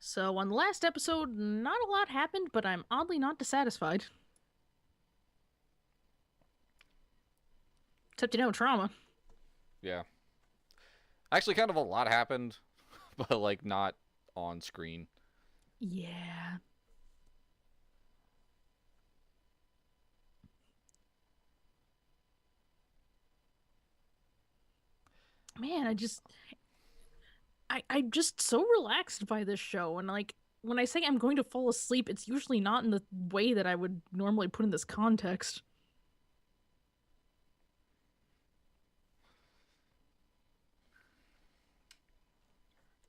So, on the last episode, not a lot happened, but I'm oddly not dissatisfied. Except, trauma. Yeah. Actually, kind of a lot happened, but, like, not on screen. Yeah. Man, I'm just so relaxed by this show. And, like, when I say I'm going to fall asleep, it's usually not in the way that I would normally put in this context.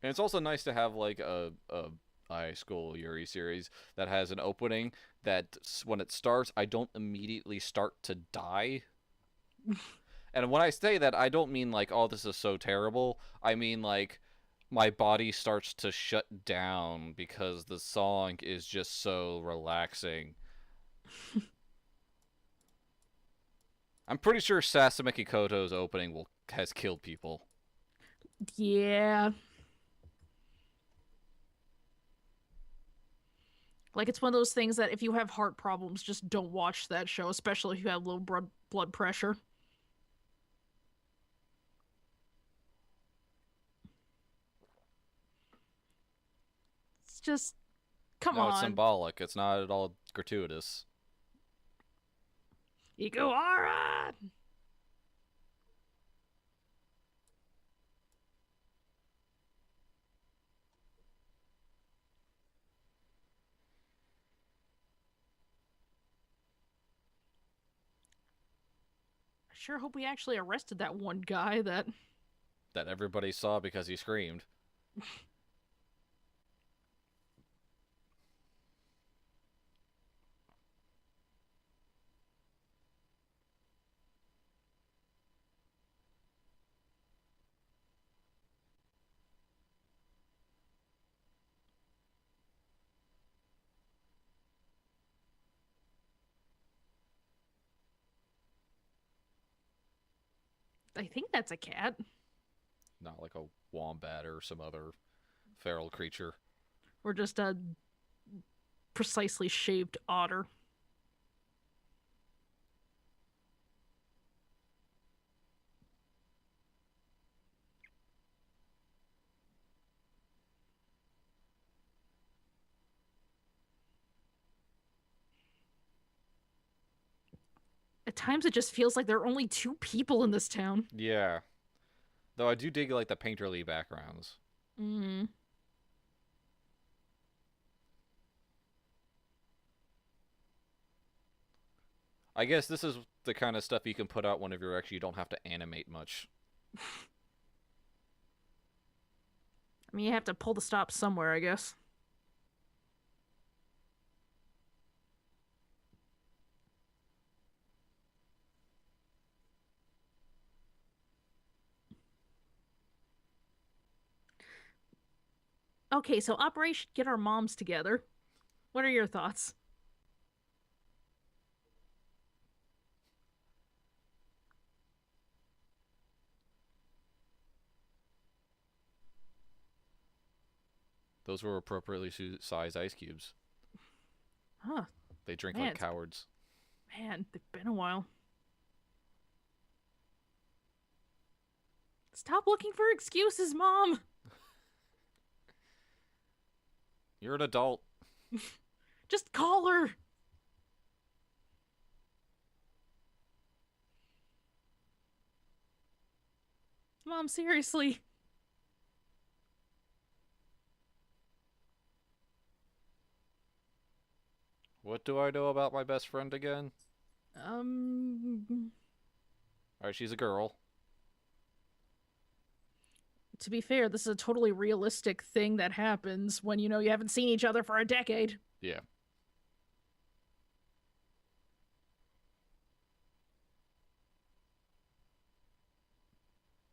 And it's also nice to have, like, a high school Yuri series that has an opening that, when it starts, I don't immediately start to die. And when I say that, I don't mean, like, oh, this is so terrible. I mean, like, my body starts to shut down because the song is just so relaxing. I'm pretty sure Sasameki Koto's opening has killed people. Yeah. Like, it's one of those things that if you have heart problems, just don't watch that show, especially if you have low blood pressure. It's just, come No, it's on. symbolic. It's not at all gratuitous. Iguara! I sure hope we actually arrested that one guy that. That everybody saw because he screamed. I think that's a cat. Not like a wombat or some other feral creature. Or just a precisely shaped otter. At times it just feels like there are only two people in this town. Yeah. Though I do dig like the painterly backgrounds. Mm. I guess this is the kind of stuff you can put out whenever you actually don't have to animate much. I mean, you have to pull the stop somewhere, I guess. Okay, so Operation Get Our Moms Together. What are your thoughts? Those were appropriately sized ice cubes. Huh. They drink Man, like cowards. they've been a while. Stop looking for excuses, Mom! You're an adult. Just call her! Mom, seriously. What do I know about my best friend again? Um, Alright, she's a girl. to be fair, this is a totally realistic thing that happens when you haven't seen each other for a decade. Yeah.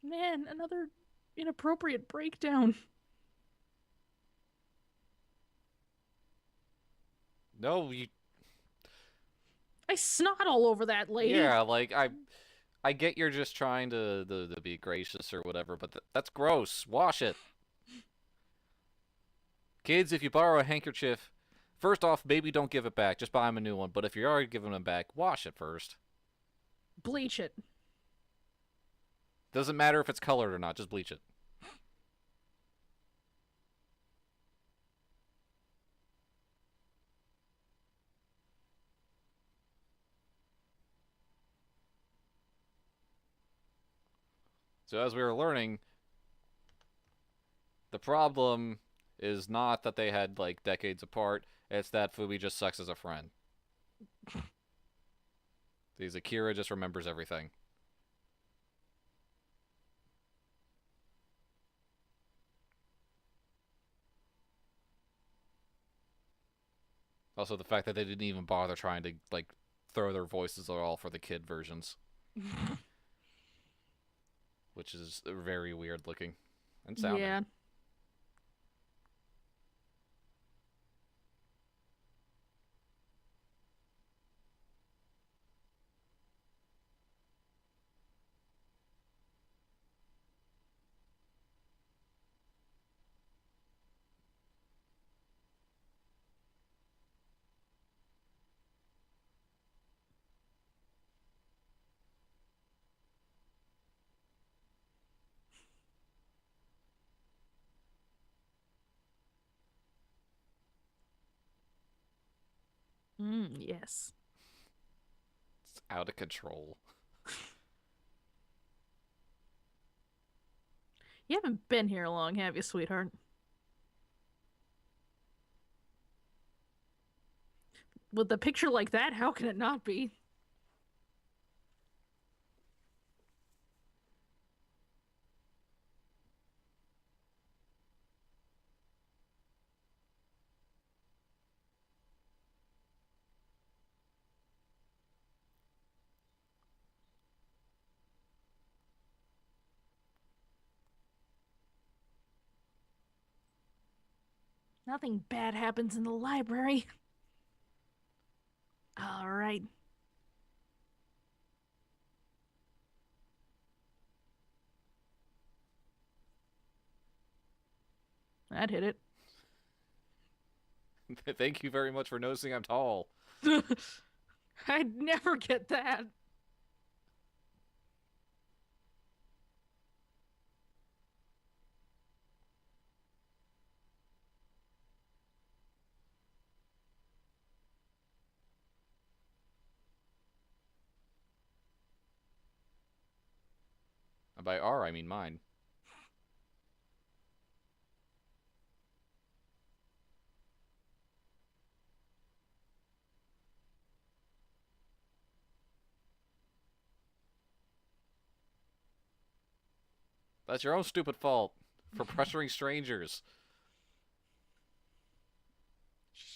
Man, another inappropriate breakdown. No, you. I snot all over that lady. Yeah, like I get you're just trying to be gracious or whatever, but that's gross. Wash it. Kids, if you borrow a handkerchief, first off, maybe don't give it back. Just buy them a new one. But if you're already giving them back, wash it first. Bleach it. Doesn't matter if it's colored or not. Just bleach it. So as we were learning, the problem is not that they had like decades apart. It's that Fubi just sucks as a friend. Because Akira just remembers everything. Also, the fact that they didn't even bother trying to like throw their voices at all for the kid versions, which is very weird looking and sounding. Yeah. Yes. It's out of control. You haven't been here long, have you, sweetheart? With a picture like that, how can it not be? Nothing bad happens in the library. All right. That hit it. Thank you very much for noticing I'm tall. I'd never get that. And by R, I mean mine. That's your own stupid fault for pressuring strangers.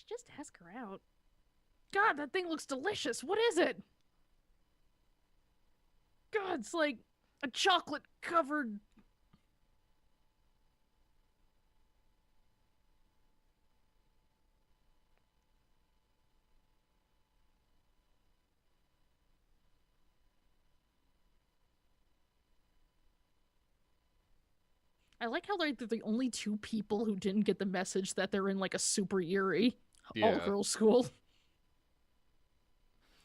Just ask her out. God, that thing looks delicious. What is it? God, it's like a chocolate covered. I like how they're the only two people who didn't get the message that they're in like a super eerie all Yeah. girls school.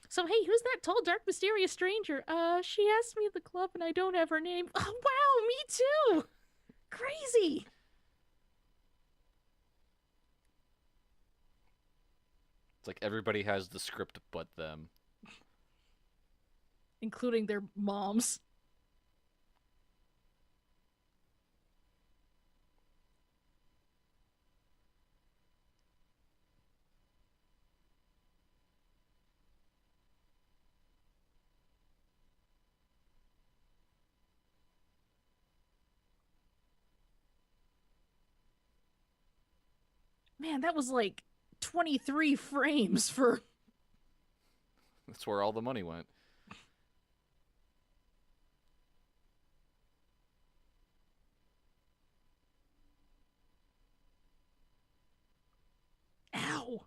So hey, who's that tall, dark, mysterious stranger? She asked me at the club and I don't have her name. Oh wow, me too. Crazy. It's like everybody has the script but them. Including their moms. Man, that was like 23 frames for. That's where all the money went. Ow.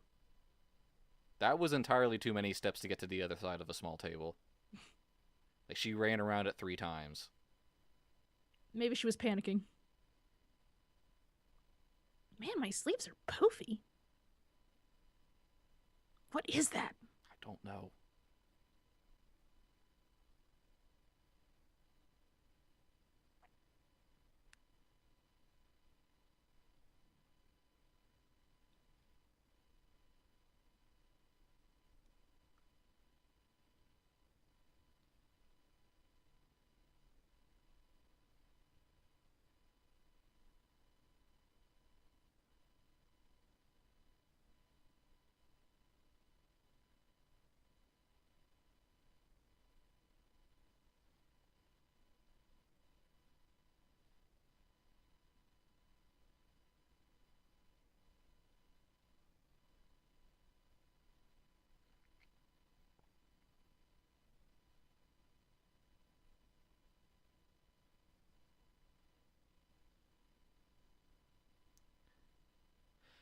That was entirely too many steps to get to the other side of a small table. Like, she ran around it 3 times. Maybe she was panicking. Man, my sleeves are poofy. What is that? I don't know.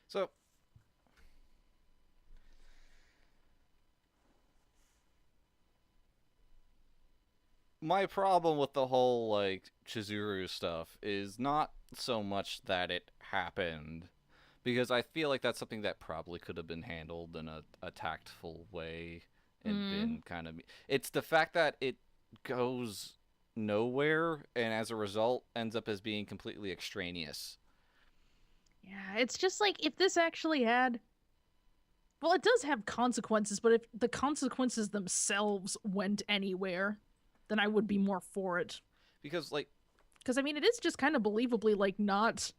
So my problem with the whole like Chizuru stuff is not so much that it happened, because I feel like that's something that probably could have been handled in a tactful way and Mm, been kind of. It's the fact that it goes nowhere and as a result ends up as being completely extraneous. yeah, it's just like if this actually had. Well, it does have consequences, but if the consequences themselves went anywhere, then I would be more for it. Because like Because, I mean, it is just kind of believably, like, not,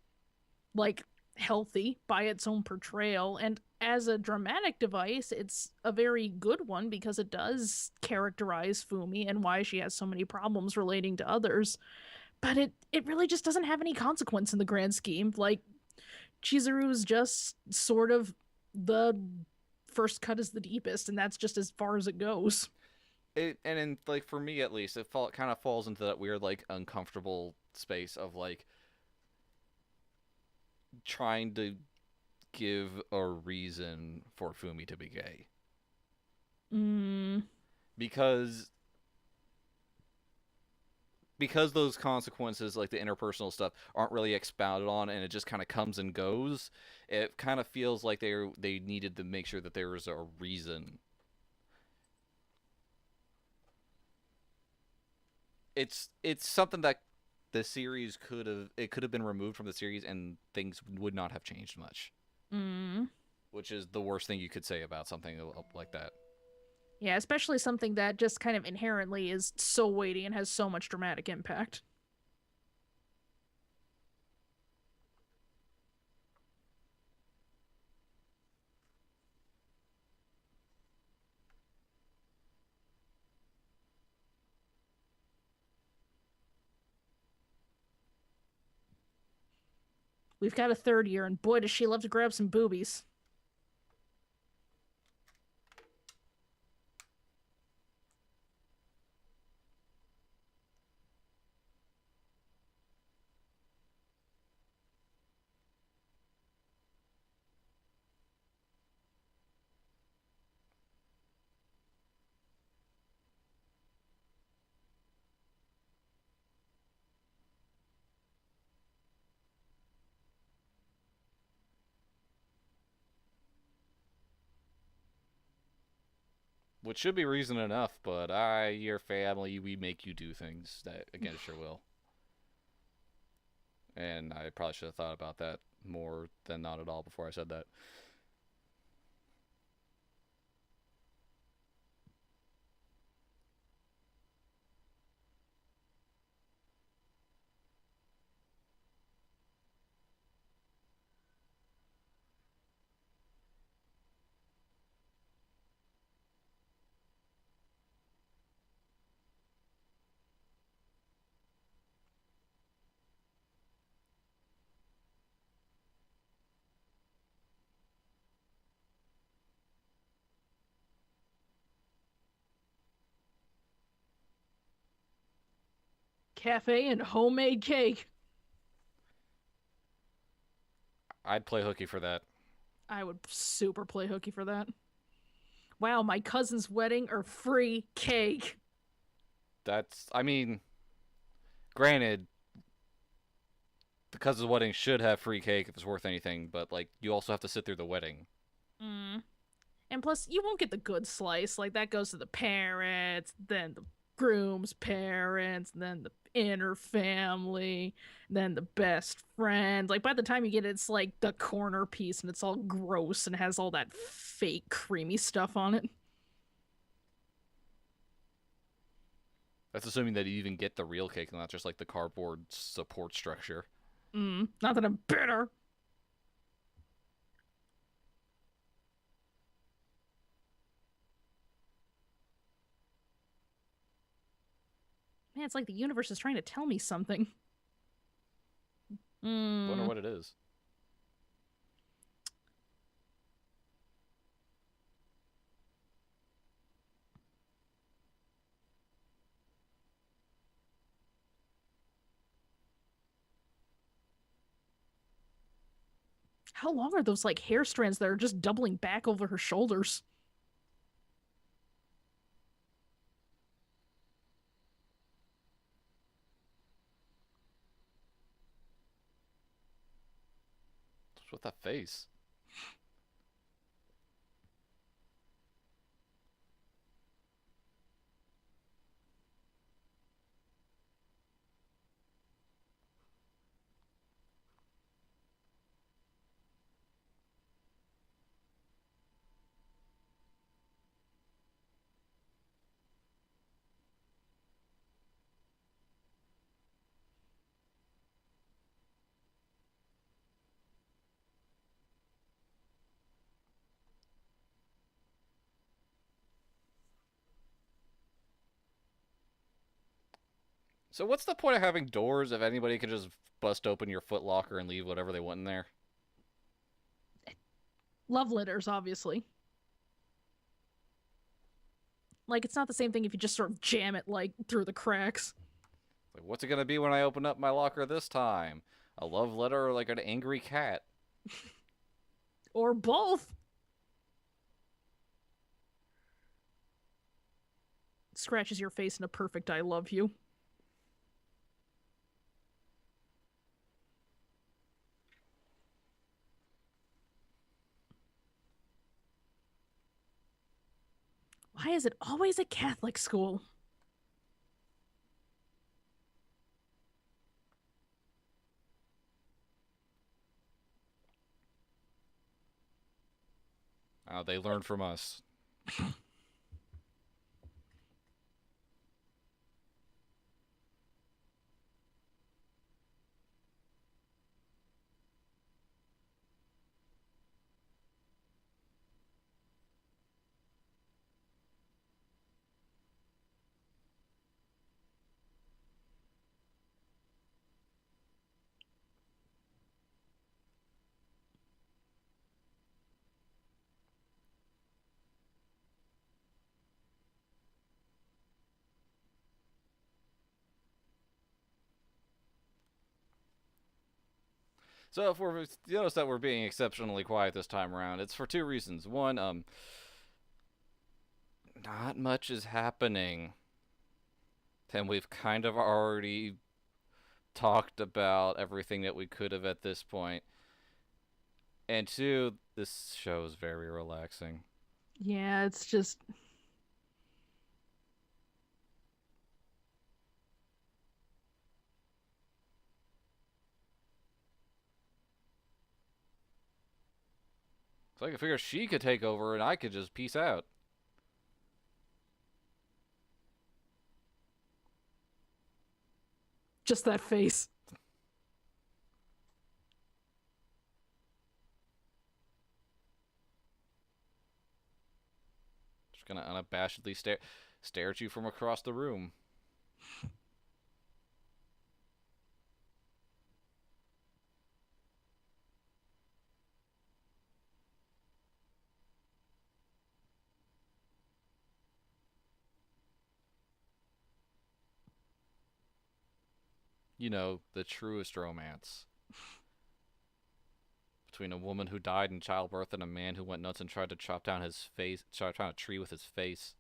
like, healthy by its own portrayal. And as a dramatic device, it's a very good one because it does characterize Fumi and why she has so many problems relating to others. But it really just doesn't have any consequence in the grand scheme. Like, Chizuru's just sort of the first cut is the deepest, and that's just as far as it goes. it, and in like for me at least, kind of falls into that weird like uncomfortable space of like trying to give a reason for Fumi to be gay, Mm, because those consequences, like the interpersonal stuff, aren't really expounded on, and it just kind of comes and goes. It kind of feels like they needed to make sure that there was a reason. It's something that the series could have been removed from the series, and things would not have changed much. mm. Which is the worst thing you could say about something like that. Yeah, especially something that just kind of inherently is so weighty and has so much dramatic impact. We've got a third year, and boy, does she love to grab some boobies. Which should be reason enough, but your family, we make you do things that against your will. And I probably should have thought about that more than not at all before I said that. Cafe and homemade cake. I'd play hooky for that. I would super play hooky for that. Wow, my cousin's wedding or free cake. I mean, granted, the because the wedding should have free cake if it's worth anything, but like you also have to sit through the wedding. Mm. And plus, you won't get the good slice. Like, that goes to the parents, then the groom's parents, then the inner family, then the best friend. Like, by the time you get it, it's like the corner piece and it's all gross and has all that fake creamy stuff on it. That's assuming that you even get the real cake and not just like the cardboard support structure. Not that I'm bitter. Man, it's like the universe is trying to tell me something. Wonder Mm. what it is. How long are those like hair strands that are just doubling back over her shoulders? What's with that face? So what's the point of having doors if anybody can just bust open your foot locker and leave whatever they want in there? Love letters, obviously. Like, it's not the same thing if you just sort of jam it, like, through the cracks. Like, what's it gonna be when I open up my locker this time? A love letter or like an angry cat? Or both. Scratches your face in a perfect I love you. Why is it always a Catholic school? They learned from us. So if we're you notice that we're being exceptionally quiet this time around, it's for two reasons. One, not much is happening. And we've kind of already talked about everything that we could have at this point. And two, this show is very relaxing. Yeah, it's just. So I could figure she could take over and I could just peace out. Just that face. Just gonna unabashedly stare at you from across the room. You know, the truest romance. Between a woman who died in childbirth and a man who went nuts and tried to chop down his face, tried down a tree with his face.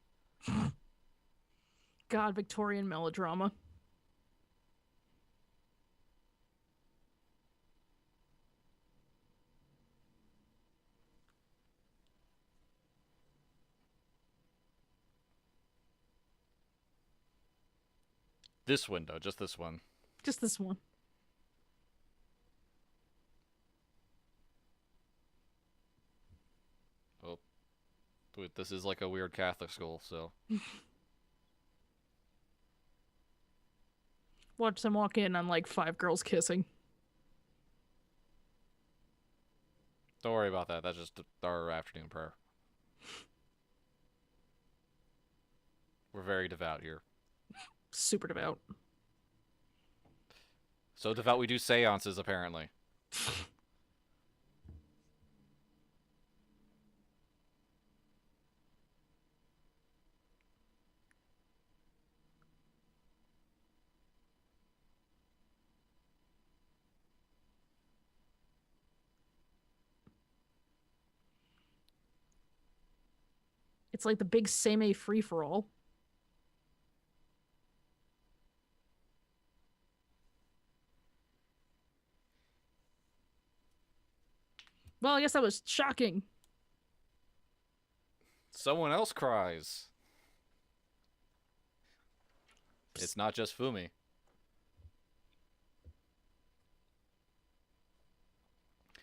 God, Victorian melodrama. This window, just this one. Just this one. Oh, wait, this is like a weird Catholic school, so. Watch them walk in on like 5 girls kissing. Don't worry about that. That's just our afternoon prayer. We're very devout here. Super devout. So devout we do seances, apparently. It's like the big Seimei free for all. Well, I guess that was shocking. Someone else cries. It's not just Fumi.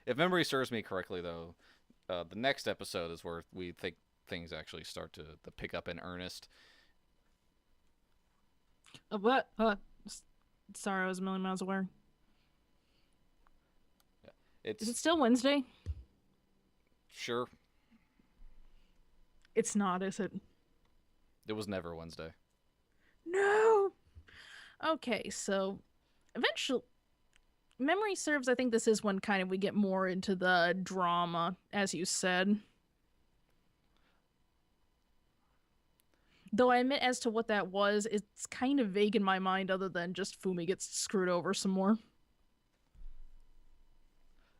If memory serves me correctly, though, the next episode is where we think things actually start to pick up in earnest. What? Sorry, I was a million miles away. It's Is it still Wednesday? sure It's not, is it? it was never Wednesday. No. Okay, so eventually, memory serves. I think this is when kind of we get more into the drama, as you said. Though I admit, as to what that was, it's kind of vague in my mind, other than just Fumi gets screwed over some more.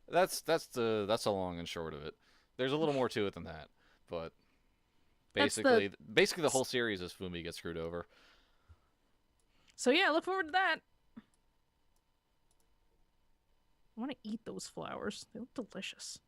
That's the long and short of it. There's a little more to it than that, but That's basically the whole series is Fumi gets screwed over. So yeah, look forward to that. I want to eat those flowers. They look delicious.